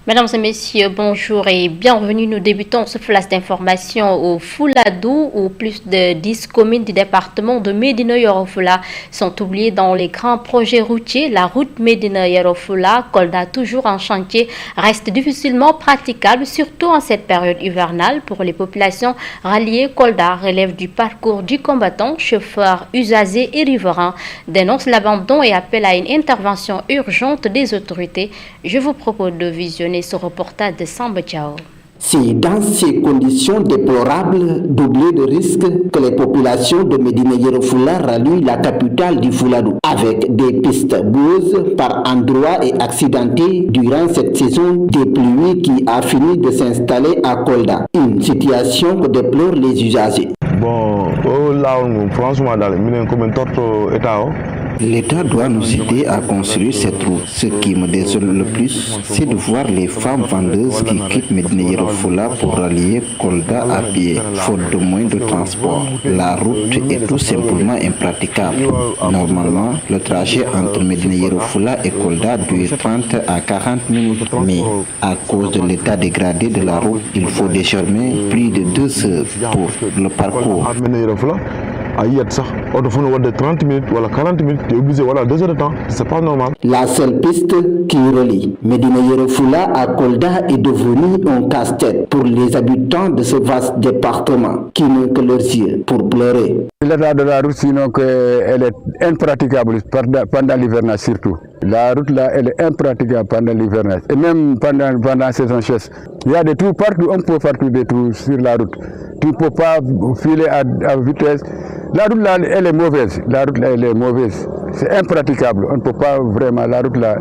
Mesdames et messieurs, bonjour et bienvenue. Nous débutons ce flash d'information au Fouladou, où plus de 10 communes du département de Médina Yoro Fula sont oubliées dans les grands projets routiers. La route Médina Yoro Fula, Kolda toujours en chantier, reste difficilement praticable, surtout en cette période hivernale pour les populations ralliées. Kolda relève du parcours du combattant, chauffeurs, usagers et riverains, dénonce l'abandon et appelle à une intervention urgente des autorités. Je vous propose de visionner ce reportage de Samba Diao. C'est dans ces conditions déplorables, doublées de risques, que les populations de Médina Yoro Fula rallient la capitale du Fouladou, avec des pistes boueuses par endroits et accidentées durant cette saison des pluies qui a fini de s'installer à Kolda. Une situation que déplorent les usagers. Bon, franchement, l'État doit nous aider à construire cette route. Ce qui me désole le plus, c'est de voir les femmes vendeuses qui quittent Médina Yoro Fula pour rallier Kolda à pied, faute de moyens de transport. La route est tout simplement impraticable. Normalement, le trajet entre Médina Yoro Fula et Kolda dure 30 à 40 minutes. Mais à cause de l'état dégradé de la route, il faut désormais plus de 2 heures pour le parcours. On doit 30 minutes ou 40 minutes, tu es obligé, 2 heures de temps, c'est pas normal. La seule piste qui relie Médina Yoro Fula à Kolda est devenue un casse-tête pour les habitants de ce vaste département qui n'ont que leurs yeux pour pleurer. L'état de la route, sinon qu'elle est impraticable pendant l'hivernage surtout. La route là, elle est impraticable pendant l'hivernage et même pendant la saison sèche. Il y a des trous partout, on peut partout des trous sur la route. Tu ne peux pas filer à vitesse. La route là, elle est mauvaise. La route là, elle est mauvaise. C'est impraticable. On ne peut pas vraiment. La route là,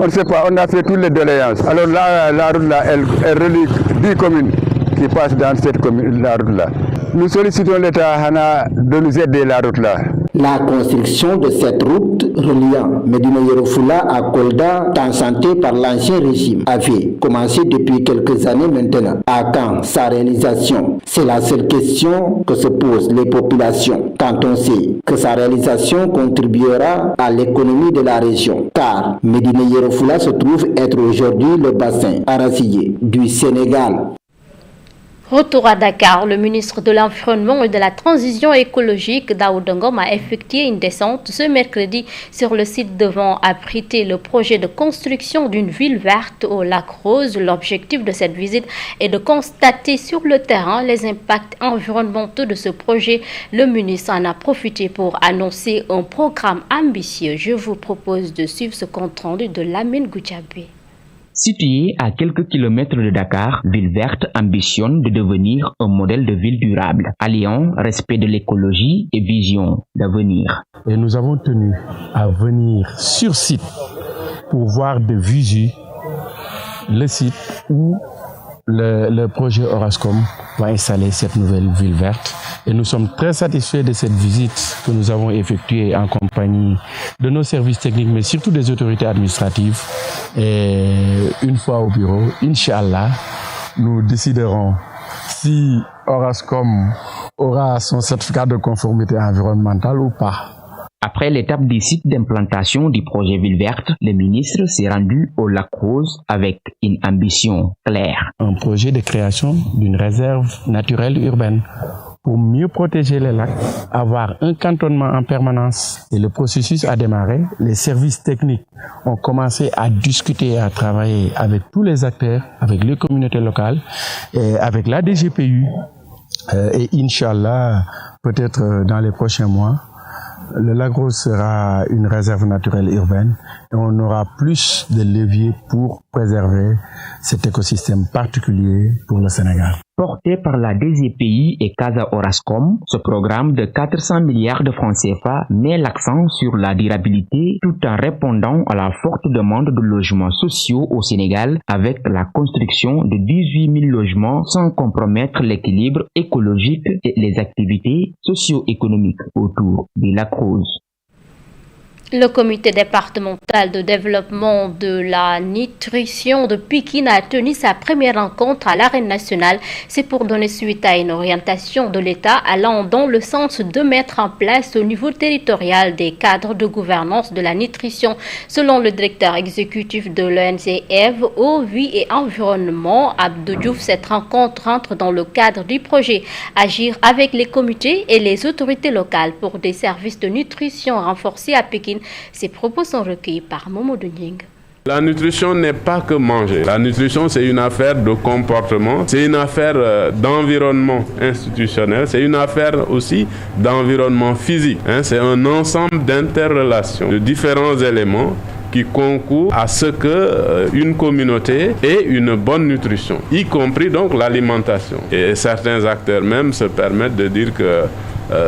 on ne sait pas. On a fait toutes les doléances. Alors là, la route là, elle relie 10 communes qui passent dans cette commune, la route là. Nous sollicitons l'État de nous aider la route là. La construction de cette route reliant Médina Yoro Fula à Kolda, tangentée par l'ancien régime, avait commencé depuis quelques années maintenant. À quand sa réalisation? C'est la seule question que se posent les populations quand on sait que sa réalisation contribuera à l'économie de la région. Car Médina Yoro Fula se trouve être aujourd'hui le bassin arachidier du Sénégal. Retour à Dakar, le ministre de l'Environnement et de la Transition écologique, Daouda Ngom, a effectué une descente ce mercredi sur le site devant abriter le projet de construction d'une ville verte au lac Rose. L'objectif de cette visite est de constater sur le terrain les impacts environnementaux de ce projet. Le ministre en a profité pour annoncer un programme ambitieux. Je vous propose de suivre ce compte-rendu de Lamine Goudiabé. Située à quelques kilomètres de Dakar, Ville Verte ambitionne de devenir un modèle de ville durable, alliant respect de l'écologie et vision d'avenir. Et nous avons tenu à venir sur site pour voir de visu le site où le projet Orascom va installer cette nouvelle ville verte. Et nous sommes très satisfaits de cette visite que nous avons effectuée en compagnie de nos services techniques, mais surtout des autorités administratives. Et une fois au bureau, Inch'Allah, nous déciderons si Orascom aura son certificat de conformité environnementale ou pas. Après l'étape du site d'implantation du projet Ville Verte, le ministre s'est rendu au lac Rose avec une ambition claire. Un projet de création d'une réserve naturelle urbaine pour mieux protéger les lacs, avoir un cantonnement en permanence. Et le processus a démarré. Les services techniques ont commencé à discuter, à travailler avec tous les acteurs, avec les communautés locales, et avec la DGPU. Et Inch'Allah, peut-être dans les prochains mois, le lac Rose sera une réserve naturelle urbaine et on aura plus de leviers pour préserver cet écosystème particulier pour le Sénégal. Porté par la DGPI et Casa Orascom, ce programme de 400 milliards de francs CFA met l'accent sur la durabilité tout en répondant à la forte demande de logements sociaux au Sénégal avec la construction de 18 000 logements sans compromettre l'équilibre écologique et les activités socio-économiques autour du lac Rose. Le comité départemental de développement de la nutrition de Pikine a tenu sa première rencontre à l'arène nationale. C'est pour donner suite à une orientation de l'État allant dans le sens de mettre en place au niveau territorial des cadres de gouvernance de la nutrition. Selon le directeur exécutif de l'ONG Eve, Eau, Vie et Environnement, Abdou Diouf, cette rencontre entre dans le cadre du projet Agir avec les comités et les autorités locales pour des services de nutrition renforcés à Pikine. Ces propos sont recueillis par Momo Duning. La nutrition n'est pas que manger. La nutrition, c'est une affaire de comportement, c'est une affaire d'environnement institutionnel, c'est une affaire aussi d'environnement physique. C'est un ensemble d'interrelations, de différents éléments qui concourent à ce qu'une communauté ait une bonne nutrition, y compris donc l'alimentation. Et certains acteurs même se permettent de dire que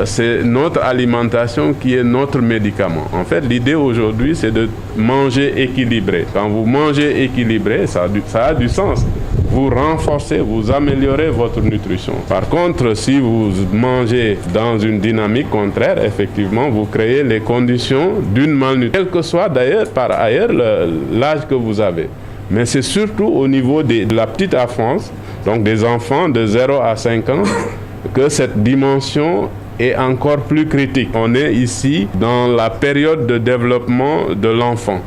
c'est notre alimentation qui est notre médicament. En fait, l'idée aujourd'hui, c'est de manger équilibré. Quand vous mangez équilibré, ça a du sens. Vous renforcez, vous améliorez votre nutrition. Par contre, si vous mangez dans une dynamique contraire, effectivement, vous créez les conditions d'une malnutrition, quel que soit d'ailleurs, par ailleurs, l'âge que vous avez. Mais c'est surtout au niveau de la petite enfance, donc des enfants de 0 à 5 ans, que cette dimension est encore plus critique. On est ici dans la période de développement de l'enfant.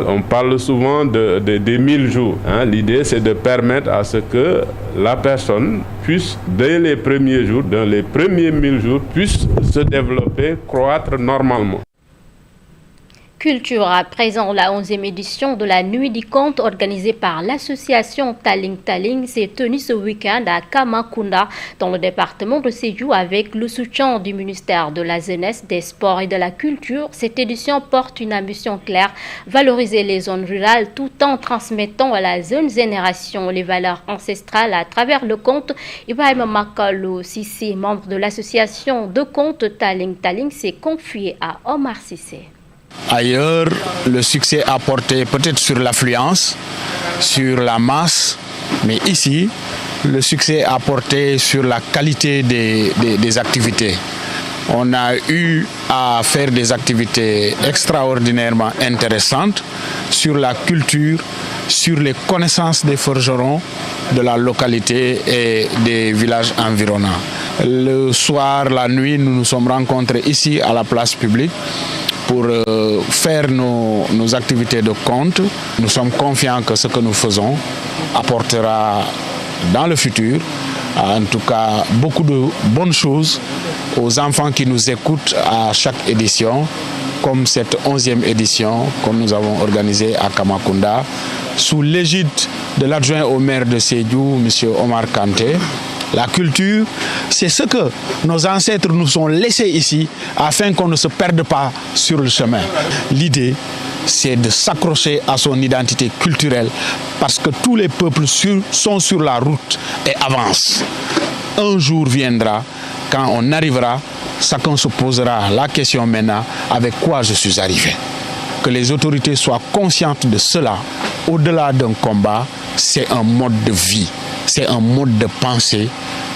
On parle souvent des 1000 jours. L'idée, c'est de permettre à ce que la personne puisse, dès les premiers jours, dans les premiers 1000 jours, puisse se développer, croître normalement. Culture, à présent, la 11e édition de la Nuit du Conte organisée par l'association Taling Taling s'est tenue ce week-end à Kamakunda dans le département de Sédhiou avec le soutien du ministère de la Jeunesse, des Sports et de la Culture. Cette édition porte une ambition claire, valoriser les zones rurales tout en transmettant à la jeune génération les valeurs ancestrales à travers le conte. Ibrahim Makalou Sissi, membre de l'association de conte Taling Taling, s'est confié à Omar Sissé. Ailleurs, le succès a porté peut-être sur l'affluence, sur la masse, mais ici, le succès a porté sur la qualité des activités. On a eu à faire des activités extraordinairement intéressantes sur la culture, sur les connaissances des forgerons de la localité et des villages environnants. Le soir, la nuit, nous nous sommes rencontrés ici à la place publique pour faire nos activités de conte. Nous sommes confiants que ce que nous faisons apportera dans le futur, en tout cas, beaucoup de bonnes choses aux enfants qui nous écoutent à chaque édition, comme cette 11e édition que nous avons organisée à Kamakunda, sous l'égide de l'adjoint au maire de Sédhiou, M. Omar Kanté. La culture, c'est ce que nos ancêtres nous ont laissé ici afin qu'on ne se perde pas sur le chemin. L'idée, c'est de s'accrocher à son identité culturelle parce que tous les peuples sont sur la route et avancent. Un jour viendra, quand on arrivera, chacun se posera la question maintenant, avec quoi je suis arrivé. Que les autorités soient conscientes de cela, au-delà d'un combat, c'est un mode de vie. C'est un mode de pensée,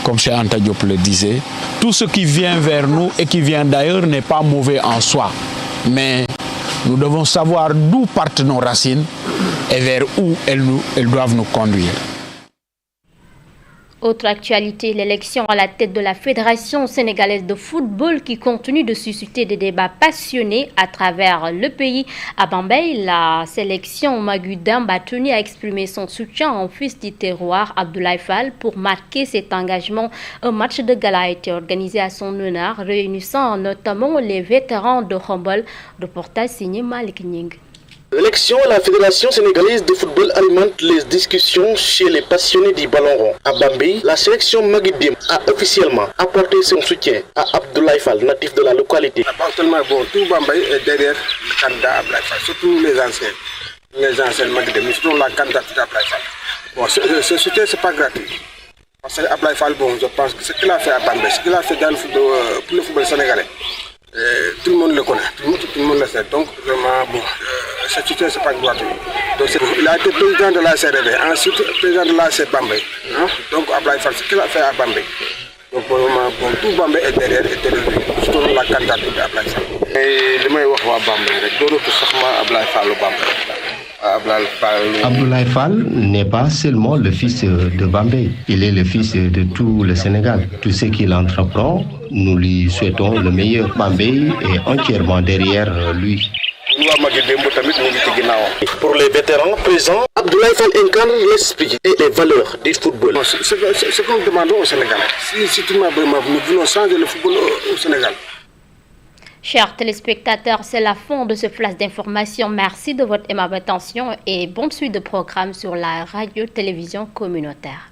comme Cheikh Anta Diop le disait. Tout ce qui vient vers nous et qui vient d'ailleurs n'est pas mauvais en soi. Mais nous devons savoir d'où partent nos racines et vers où elles doivent nous conduire. Autre actualité, l'élection à la tête de la Fédération sénégalaise de football qui continue de susciter des débats passionnés à travers le pays. À Bambey, la sélection Magudambe a tenu à exprimer son soutien au fils du terroir, Abdoulaye Fall, pour marquer cet engagement. Un match de gala a été organisé à son honneur, réunissant notamment les vétérans de Khombol. Reportage signé Malik Ning. L'élection à la Fédération sénégalaise de football alimente les discussions chez les passionnés du ballon rond. À Bambey, la sélection Magudambe a officiellement apporté son soutien à Abdoulaye Fall, natif de la localité. Actuellement, tout Bambey est derrière le candidat Abdoulaye Fall, surtout les anciens Magudambe, surtout la candidature d'Abdoulaye Fall. Bon, ce soutien, ce n'est pas gratuit. Parce que Abdoulaye Fall, je pense que ce qu'il a fait à Bambey, ce qu'il a fait dans pour le football sénégalais, tout le monde le connaît, tout le monde le sait. Donc, vraiment, ce soutien, ce n'est pas gratuit. Donc, il a été président de la CRV, ensuite président de la Bambey. Donc, Abdoulaye Fall, ce qu'il a fait à Bambey. Donc, tout Bambey est derrière lui, surtout la candidature d'Ablaye Fall. Et li may wax waa Bambey rek doonatu sax ma Ablaye Fallu Bambey. Abdoulaye Fall n'est pas seulement le fils de Bambey, il est le fils de tout le Sénégal. Tout ce qu'il entreprend, nous lui souhaitons le meilleur. Bambey est entièrement derrière lui. Pour les vétérans présents, Abdoulaye Fall incarne l'esprit et les valeurs du football. Ce que nous demandons au Sénégal, si tout le monde nous voulons changer le football au Sénégal. Chers téléspectateurs, c'est la fin de ce flash d'information. Merci de votre aimable attention et bonne suite de programmes sur la radio-télévision communautaire.